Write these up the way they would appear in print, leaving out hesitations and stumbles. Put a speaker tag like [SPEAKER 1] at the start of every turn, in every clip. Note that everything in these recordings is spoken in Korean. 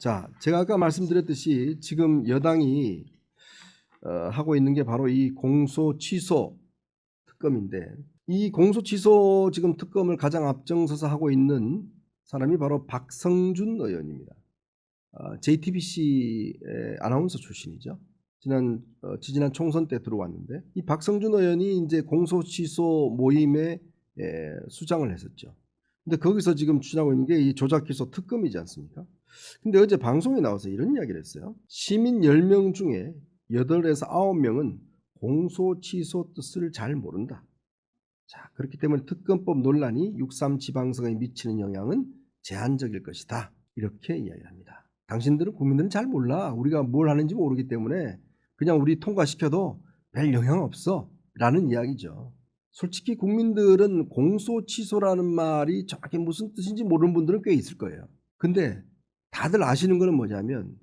[SPEAKER 1] 자, 제가 아까 말씀드렸듯이 지금 여당이 하고 있는 게 바로 이 공소 취소 특검인데, 이 공소 취소 지금 특검을 가장 앞장서서 하고 있는 사람이 바로 박성준 의원입니다. JTBC 아나운서 출신이죠. 지지난 총선 때 들어왔는데, 이 박성준 의원이 이제 공소 취소 모임에 수장을 했었죠. 근데 거기서 지금 주장하고 있는 게 이 조작 기소 특검이지 않습니까? 근데 어제 방송에 나와서 이런 이야기를 했어요. 시민 10명 중에 8에서 9명은 공소 취소 뜻을 잘 모른다. 자, 그렇기 때문에 특검법 논란이 6.3 지방선거에 미치는 영향은 제한적일 것이다. 이렇게 이야기합니다. 당신들은 국민들은 잘 몰라. 우리가 뭘 하는지 모르기 때문에 그냥 우리 통과시켜도 별 영향 없어. 라는 이야기죠. 솔직히 국민들은 공소 취소라는 말이 정확히 무슨 뜻인지 모르는 분들은 꽤 있을 거예요. 근데 다들 아시는 거는 뭐냐면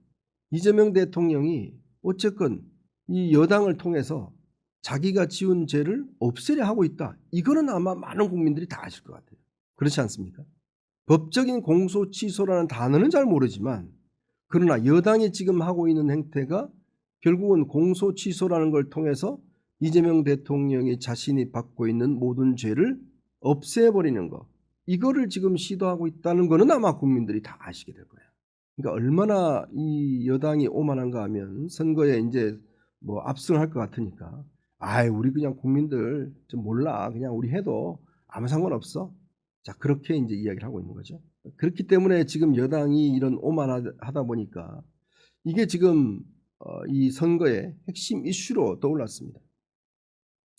[SPEAKER 1] 이재명 대통령이 어쨌건 이 여당을 통해서 자기가 지은 죄를 없애려 하고 있다. 이거는 아마 많은 국민들이 다 아실 것 같아요. 그렇지 않습니까? 법적인 공소 취소라는 단어는 잘 모르지만, 그러나 여당이 지금 하고 있는 행태가 결국은 공소 취소라는 걸 통해서 이재명 대통령이 자신이 받고 있는 모든 죄를 없애버리는 거, 이거를 지금 시도하고 있다는 거는 아마 국민들이 다 아시게 될 거예요. 그러니까 얼마나 이 여당이 오만한가 하면 선거에 이제 뭐 압승할 것 같으니까, 우리 그냥 국민들 좀 몰라, 그냥 우리 해도 아무 상관없어. 자, 그렇게 이제 이야기를 하고 있는 거죠. 그렇기 때문에 지금 여당이 이런 오만하다 보니까 이게 지금 이 선거의 핵심 이슈로 떠올랐습니다.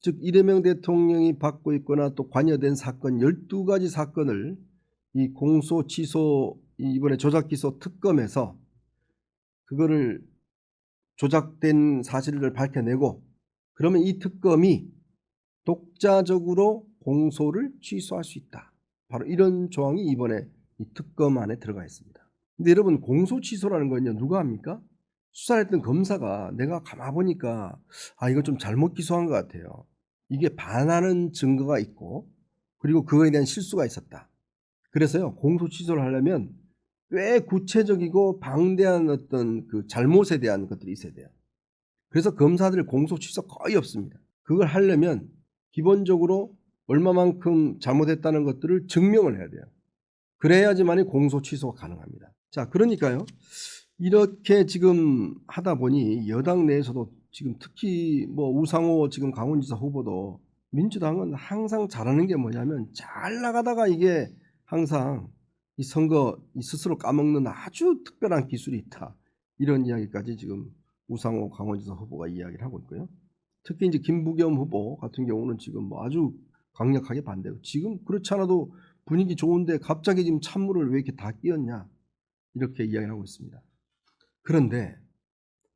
[SPEAKER 1] 즉 이재명 대통령이 받고 있거나 또 관여된 사건 12가지 사건을 이 공소 취소 이번에 조작 기소 특검에서 그거를 조작된 사실을 밝혀내고, 그러면 이 특검이 독자적으로 공소를 취소할 수 있다. 바로 이런 조항이 이번에 이 특검 안에 들어가 있습니다. 근데 여러분, 공소 취소라는 건요, 누가 합니까? 수사했던 검사가 내가 가만 보니까 이거 좀 잘못 기소한 것 같아요. 이게 반하는 증거가 있고 그리고 그거에 대한 실수가 있었다. 그래서요, 공소 취소를 하려면 꽤 구체적이고 방대한 어떤 그 잘못에 대한 것들이 있어야 돼요. 그래서 검사들 공소 취소 거의 없습니다. 그걸 하려면 기본적으로 얼마만큼 잘못했다는 것들을 증명을 해야 돼요. 그래야지만이 공소 취소가 가능합니다. 자, 그러니까요, 이렇게 지금 하다 보니 여당 내에서도 지금 특히 뭐 우상호 지금 강원지사 후보도, 민주당은 항상 잘하는 게 뭐냐면 잘 나가다가 이게 항상 이 선거 스스로 까먹는 아주 특별한 기술이 있다. 이런 이야기까지 지금 우상호 강원지사 후보가 이야기를 하고 있고요. 특히 이제 김부겸 후보 같은 경우는 지금 뭐 아주 강력하게 반대고, 지금 그렇지 않아도 분위기 좋은데 갑자기 지금 찬물을 왜 이렇게 다 끼얹냐, 이렇게 이야기를 하고 있습니다. 그런데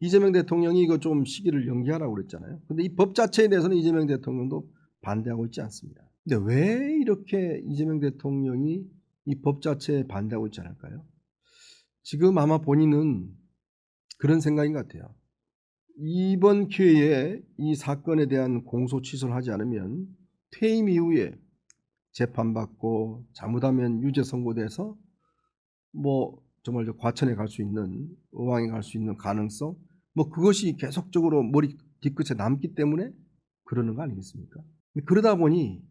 [SPEAKER 1] 이재명 대통령이 이거 좀 시기를 연기하라고 그랬잖아요. 근데 이 법 자체에 대해서는 이재명 대통령도 반대하고 있지 않습니다. 근데 왜 이렇게 이재명 대통령이 이 법 자체에 반대하고 있지 않을까요? 지금 아마 본인은 그런 생각인 것 같아요. 이번 기회에 이 사건에 대한 공소 취소를 하지 않으면 퇴임 이후에 재판받고 잘못하면 유죄 선고돼서 뭐 정말 과천에 갈 수 있는, 의왕에 갈 수 있는 가능성, 뭐 그것이 계속적으로 머리 뒤끝에 남기 때문에 그러는 거 아니겠습니까? 그러다 보니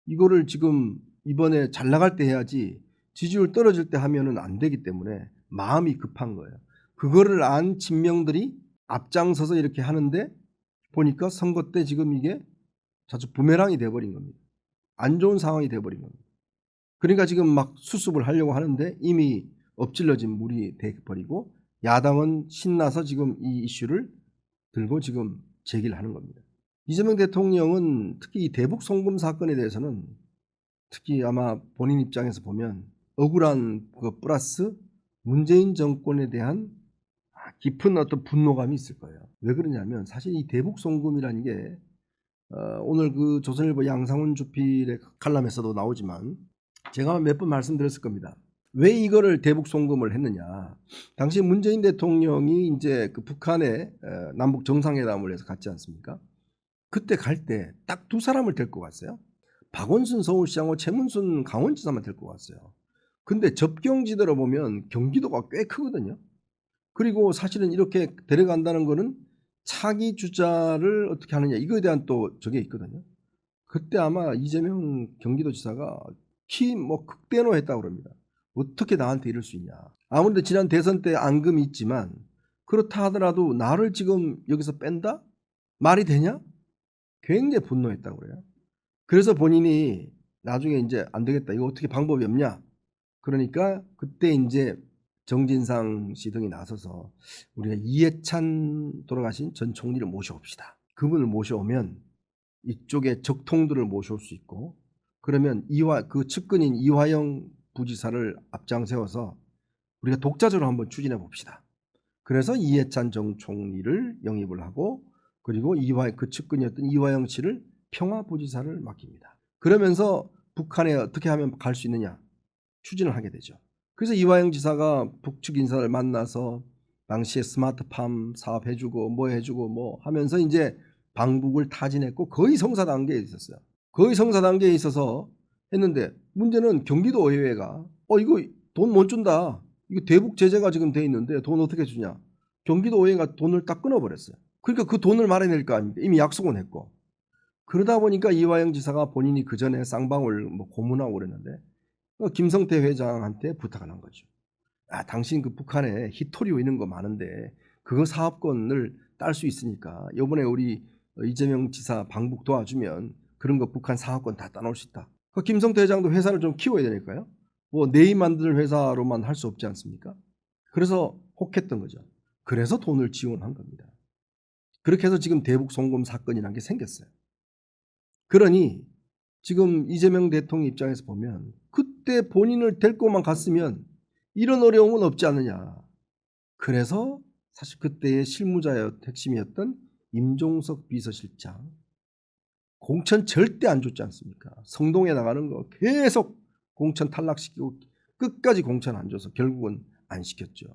[SPEAKER 1] 이거를 지금 이번에 잘 나갈 때 해야지 지지율 떨어질 때 하면은 안 되기 때문에 마음이 급한 거예요. 그거를 안 친명들이 앞장서서 이렇게 하는데 보니까 선거 때 지금 이게 자주 부메랑이 돼버린 겁니다. 안 좋은 상황이 돼버린 겁니다. 그러니까 지금 막 수습을 하려고 하는데 이미 엎질러진 물이 돼버리고, 야당은 신나서 지금 이 이슈를 들고 지금 제기를 하는 겁니다. 이재명 대통령은 특히 이 대북 송금 사건에 대해서는 특히 아마 본인 입장에서 보면 억울한 그 플러스 문재인 정권에 대한 깊은 어떤 분노감이 있을 거예요. 왜 그러냐면 사실 이 대북 송금이라는 게 오늘 그 조선일보 양상훈 주필의 칼럼에서도 나오지만 제가 몇 번 말씀드렸을 겁니다. 왜 이거를 대북 송금을 했느냐? 당시 문재인 대통령이 이제 그 북한에 남북 정상회담을 해서 갔지 않습니까? 그때 갈 때 딱 두 사람을 데리고 갔어요. 박원순 서울시장하고 최문순 강원지사만 데리고 갔어요. 근데 접경지대로 보면 경기도가 꽤 크거든요. 그리고 사실은 이렇게 데려간다는 거는 차기 주자를 어떻게 하느냐 이거에 대한 또 저게 있거든요. 그때 아마 이재명 경기도지사가 극대노했다고 그럽니다. 어떻게 나한테 이럴 수 있냐. 아무래도 지난 대선 때 앙금이 있지만 그렇다 하더라도 나를 지금 여기서 뺀다? 말이 되냐? 굉장히 분노했다고 그래요. 그래서 본인이 나중에 이제 안 되겠다. 이거 어떻게 방법이 없냐? 그러니까 그때 이제 정진상 씨 등이 나서서 우리가 이해찬 돌아가신 전 총리를 모셔옵시다. 그분을 모셔오면 이쪽에 적통들을 모셔올 수 있고 그러면 그 측근인 이화영 부지사를 앞장 세워서 우리가 독자적으로 한번 추진해 봅시다. 그래서 이해찬 전 총리를 영입을 하고 그리고 그 측근이었던 이화영 씨를 평화부지사를 맡깁니다. 그러면서 북한에 어떻게 하면 갈 수 있느냐 추진을 하게 되죠. 그래서 이화영 지사가 북측 인사를 만나서 당시에 스마트팜 사업 해주고 뭐 해주고 뭐 하면서 이제 방북을 타진했고 거의 성사 단계에 있었어요. 거의 성사 단계에 있어서 했는데 문제는 경기도 의회가 이거 돈 못 준다. 이거 대북 제재가 지금 돼 있는데 돈 어떻게 주냐. 경기도 의회가 돈을 딱 끊어버렸어요. 그러니까 그 돈을 마련할 거 아닙니까. 이미 약속은 했고. 그러다 보니까 이화영 지사가 본인이 그 전에 쌍방울 고문하고 그랬는데 김성태 회장한테 부탁을 한 거죠. 당신 그 북한에 히토리오 있는 거 많은데 그거 사업권을 딸 수 있으니까 이번에 우리 이재명 지사 방북 도와주면 그런 거 북한 사업권 다 따놓을 수 있다. 그 김성태 회장도 회사를 좀 키워야 되니까요. 네임 만드는 회사로만 할 수 없지 않습니까? 그래서 혹했던 거죠. 그래서 돈을 지원한 겁니다. 그렇게 해서 지금 대북 송금 사건이라는 게 생겼어요. 그러니 지금 이재명 대통령 입장에서 보면 그때 본인을 데리고만 갔으면 이런 어려움은 없지 않느냐. 그래서 사실 그때의 핵심이었던 임종석 비서실장 공천 절대 안 줬지 않습니까? 성동에 나가는 거 계속 공천 탈락시키고 끝까지 공천 안 줘서 결국은 안 시켰죠.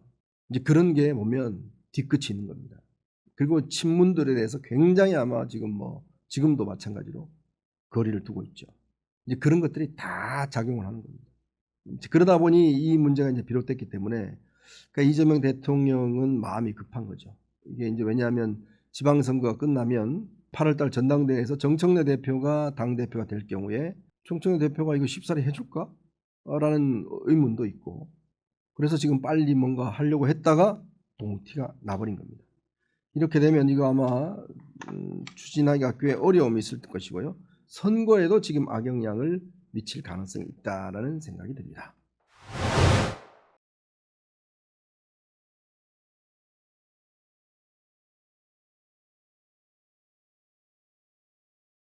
[SPEAKER 1] 이제 그런 게 보면 뒤끝이 있는 겁니다. 그리고 친문들에 대해서 굉장히 아마 지금도 마찬가지로 거리를 두고 있죠. 이제 그런 것들이 다 작용을 하는 겁니다. 그러다 보니 이 문제가 이제 비롯됐기 때문에 그러니까 이재명 대통령은 마음이 급한 거죠. 이게 이제 왜냐하면 지방선거가 끝나면 8월달 전당대회에서 정청래 대표가 당대표가 될 경우에 정청래 대표가 이거 쉽사리 해줄까? 라는 의문도 있고 그래서 지금 빨리 뭔가 하려고 했다가 동티가 나버린 겁니다. 이렇게 되면 이거 아마 추진하기가 꽤 어려움이 있을 것이고요. 선거에도 지금 악영향을 미칠 가능성이 있다라는 생각이 듭니다.